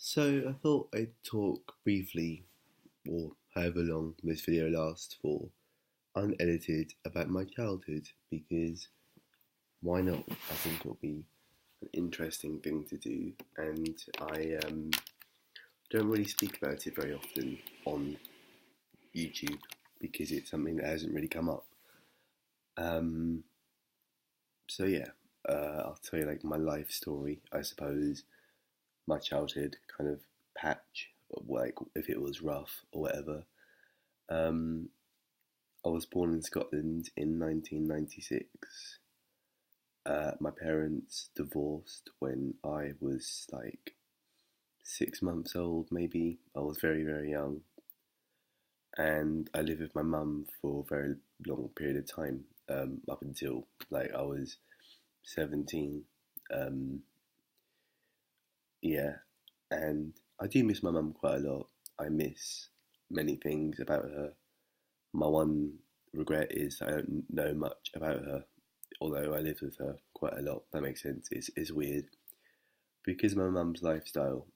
So I thought I'd talk briefly, or however long this video lasts for, unedited about my childhood because why not? I think it'll be an interesting thing to do, and I don't really speak about it very often on YouTube because it's something that hasn't really come up. Um, so yeah, I'll tell you like my life story, I suppose, my childhood kind of patch, like if it was rough or whatever. Um, I was born in Scotland in 1996. My parents divorced when I was like 6 months old, maybe. I was very, very young. And I lived with my mum for a very long period of time, up until like I was 17. Um, yeah, and I do miss my mum quite a lot. I miss many things about her. My one regret is that I don't know much about her, although I lived with her quite a lot. That makes sense. It's weird because my mum's lifestyle.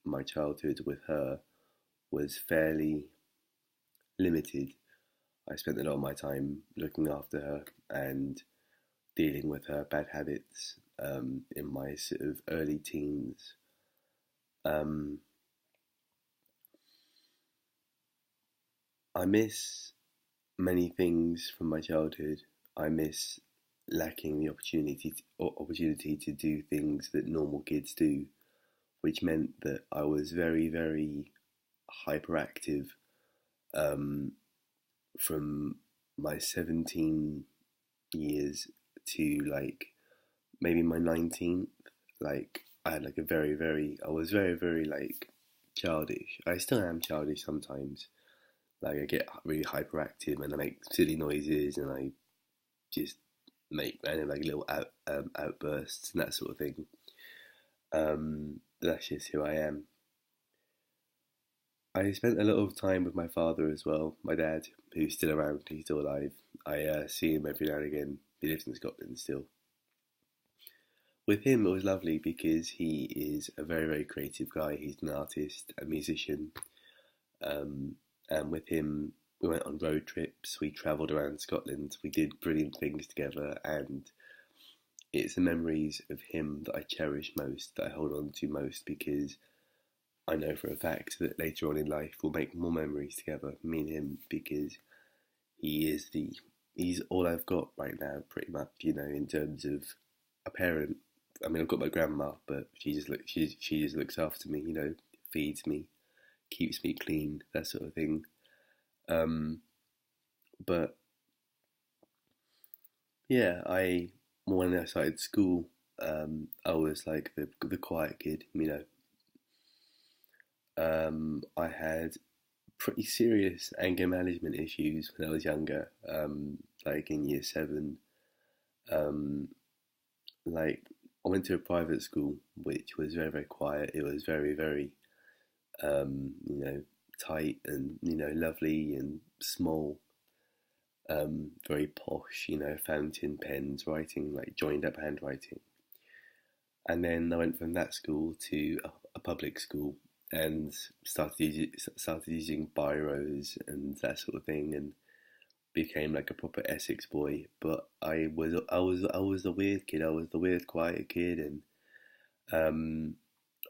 My childhood with her was fairly limited. I spent a lot of my time looking after her and dealing with her bad habits in my sort of early teens. Um, I miss many things from my childhood. I miss lacking the opportunity to do things that normal kids do, which meant that I was very, very hyperactive um, from my 17 years to like maybe my 19th. Like I had like a very, very, I was very, very like childish. I still am childish sometimes. Like I get really hyperactive and I make silly noises and I just make random like little outbursts and that sort of thing. That's just who I am. I spent a lot of time with my father as well, my dad, who's still around, he's still alive. I see him every now and again. He lives in Scotland still. With him, it was lovely because he is a very, very creative guy. He's an artist, a musician. Um, and with him, we went on road trips. We travelled around Scotland. We did brilliant things together. And it's the memories of him that I cherish most, that I hold on to most, because I know for a fact that later on in life we'll make more memories together, me and him, because he is he's all I've got right now, pretty much. In terms of a parent. I mean, I've got my grandma, but she just looks after me. Feeds me, keeps me clean, that sort of thing. Um, but yeah, when I started school, I was like the quiet kid. I had pretty serious anger management issues when I was younger, like in year seven. Um, like I went to a private school which was very, very quiet. It was very, very, um, you know, tight and lovely and small, very posh. Fountain pens, writing like joined up handwriting. And then I went from that school to a public school and started using biros and that sort of thing, and became like a proper Essex boy. But I was the weird kid. I was the weird quiet kid, and um,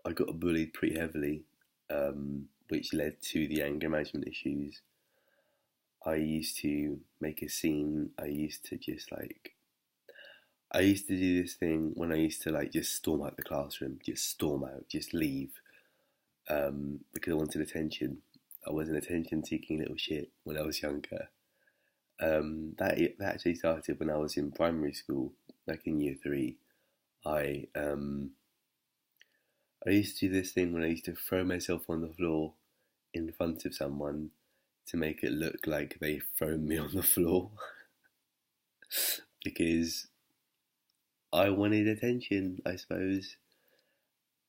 I got bullied pretty heavily, which led to the anger management issues. I used to make a scene. I used to do this thing when I used to like just storm out the classroom, just storm out, just leave, because I wanted attention. I was an attention-seeking little shit when I was younger. That actually started when I was in primary school, like in year three. I I used to do this thing when I used to throw myself on the floor in front of someone to make it look like they've thrown me on the floor because I wanted attention, I suppose.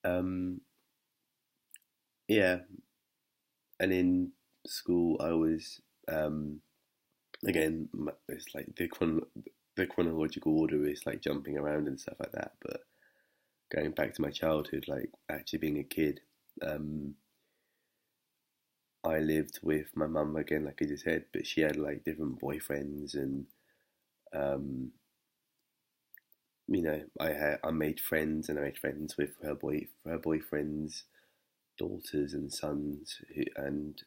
Um, yeah, and in school I was again. It's like the chronological order is like jumping around and stuff like that, but going back to my childhood, like actually being a kid. Um, I lived with my mum again, like I just said, but she had like different boyfriends, and um, I made friends, and I made friends with her boyfriends, daughters and sons, and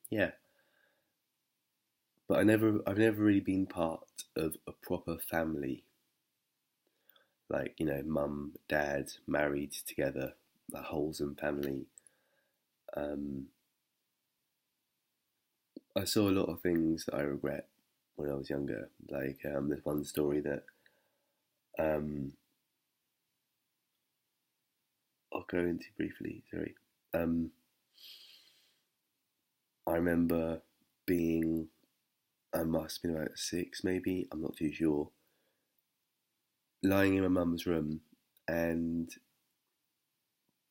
yeah. But I've never really been part of a proper family, like mum, dad, married together, a wholesome family. Um, I saw a lot of things that I regret when I was younger. Like there's one story that um, I'll go into briefly. Sorry. Um, I remember being, I must have been about 6, maybe. I'm not too sure. Lying in my mum's room, and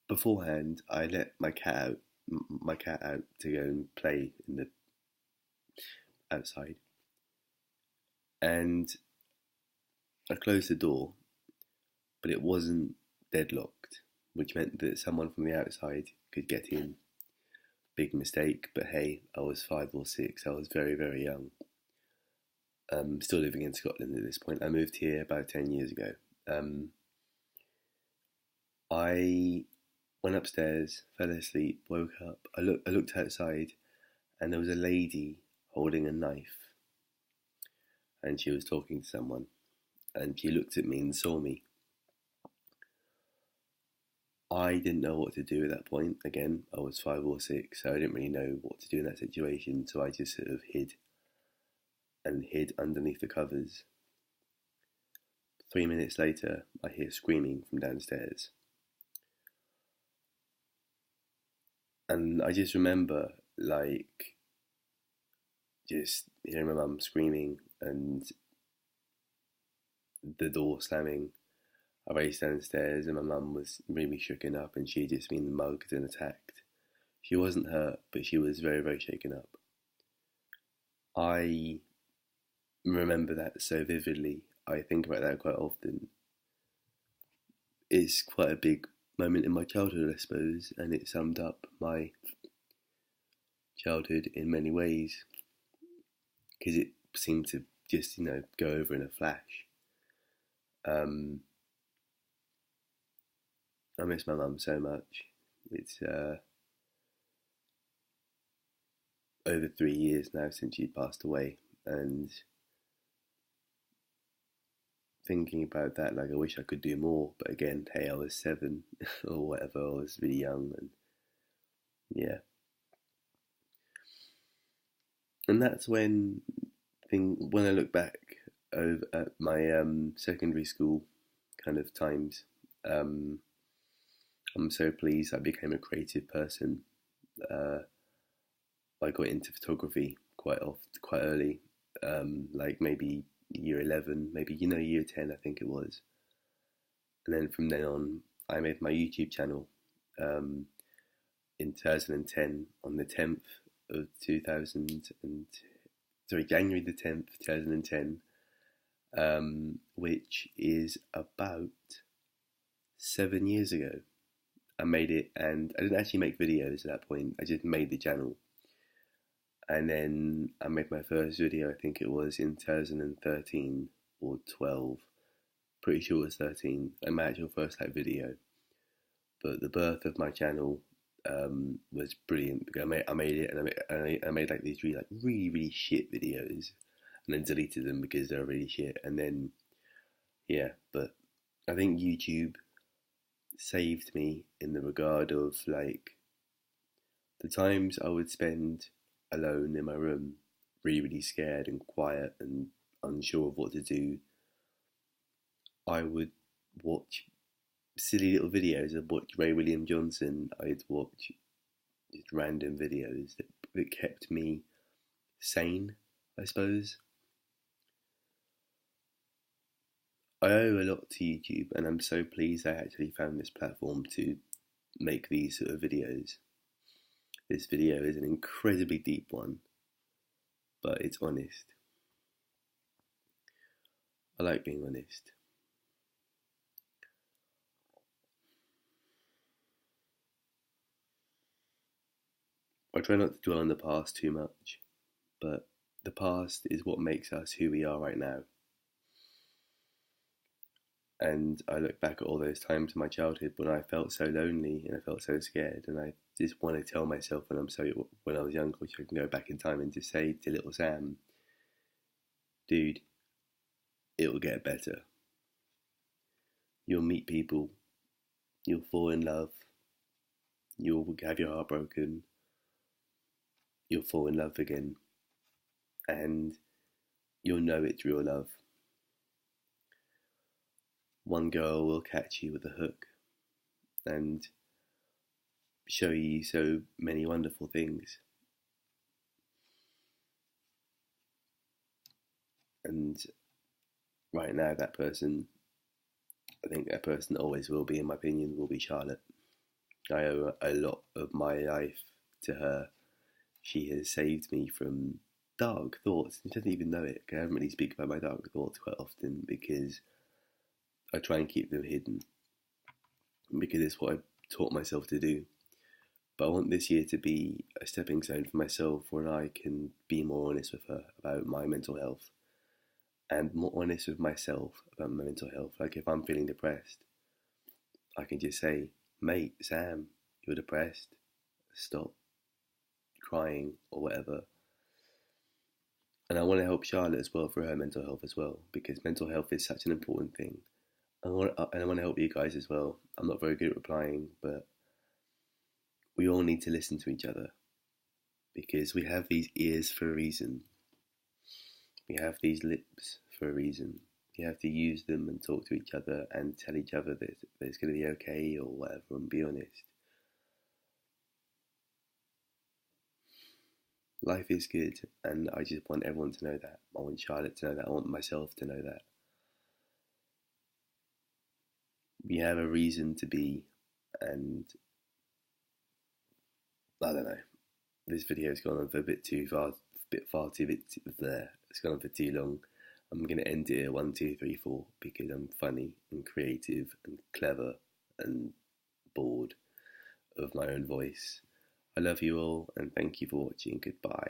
beforehand, I let my cat out to go and play in the outside, and I closed the door, but it wasn't deadlocked, which meant that someone from the outside could get in. Big mistake, but hey, I was 5 or 6. I was very, very young. Still living in Scotland at this point. I moved here about 10 years ago. Um, I went upstairs, fell asleep, woke up. I looked outside, and there was a lady holding a knife, and she was talking to someone. And she looked at me and saw me. I didn't know what to do at that point. Again, I was 5 or 6, so I didn't really know what to do in that situation. So I just sort of hid underneath the covers. 3 minutes later, I hear screaming from downstairs. And I just remember, like, just hearing my mum screaming and the door slamming. I raced downstairs, and my mum was really shaken up, and she had just been mugged and attacked. She wasn't hurt, but she was very, very shaken up. I remember that so vividly. I think about that quite often. It's quite a big moment in my childhood, I suppose, and it summed up my childhood in many ways, because it seemed to just, go over in a flash. Um, I miss my mum so much. It's over 3 years now since she passed away, and thinking about that, like, I wish I could do more, but again, hey, I was 7 or whatever. I was really young, and yeah. And that's when I look back over at my secondary school kind of times. um, I'm so pleased I became a creative person. uh, I got into photography quite early, like maybe year 11, maybe year 10, I think it was. And then from then on, I made my YouTube channel um, in 2010, on the 10th of 2000 and sorry, January the 10th, 2010, which is about 7 years ago. I made it, and I didn't actually make videos at that point. I just made the channel, and then I made my first video. I think it was in 2013 or 12. Pretty sure it was 13. My actual first video. But the birth of my channel was brilliant. I made it, and I made like these really really shit videos, and then deleted them because they were really shit. And then yeah, but I think YouTube saved me in the regard of, like, the times I would spend alone in my room, really really scared and quiet and unsure of what to do. I would watch silly little videos. I'd watch Ray William Johnson. I'd watch just random videos that kept me sane, I suppose. I owe a lot to YouTube, and I'm so pleased I actually found this platform to make these sort of videos. This video is an incredibly deep one, but it's honest. I like being honest. I try not to dwell on the past too much, but the past is what makes us who we are right now. And I look back at all those times in my childhood when I felt so lonely and I felt so scared, and I just want to tell myself when I was younger, which I can go back in time and just say to little Sam, dude, it will get better. You'll meet people, you'll fall in love, you'll have your heart broken, you'll fall in love again, and you'll know it's real love. One girl will catch you with a hook and show you so many wonderful things. And right now, I think that person always will be, in my opinion, will be Charlotte. I owe a lot of my life to her. She has saved me from dark thoughts. She doesn't even know it. I haven't really speak about my dark thoughts quite often because I try and keep them hidden, because it's what I've taught myself to do. But I want this year to be a stepping stone for myself where I can be more honest with her about my mental health and more honest with myself about my mental health. Like if I'm feeling depressed, I can just say, mate, Sam, you're depressed. Stop crying or whatever. And I want to help Charlotte as well for her mental health as well, because mental health is such an important thing. And I want to help you guys as well. I'm not very good at replying, but we all need to listen to each other, because we have these ears for a reason. We have these lips for a reason. You have to use them and talk to each other and tell each other that it's going to be okay or whatever, and be honest. Life is good, and I just want everyone to know that. I want Charlotte to know that. I want myself to know that. We have a reason to be, and I don't know. This video's gone on for a bit too far, there. It's gone on for too long. I'm going to end it at 1, 2, 3, 4 because I'm funny and creative and clever and bored of my own voice. I love you all and thank you for watching. Goodbye.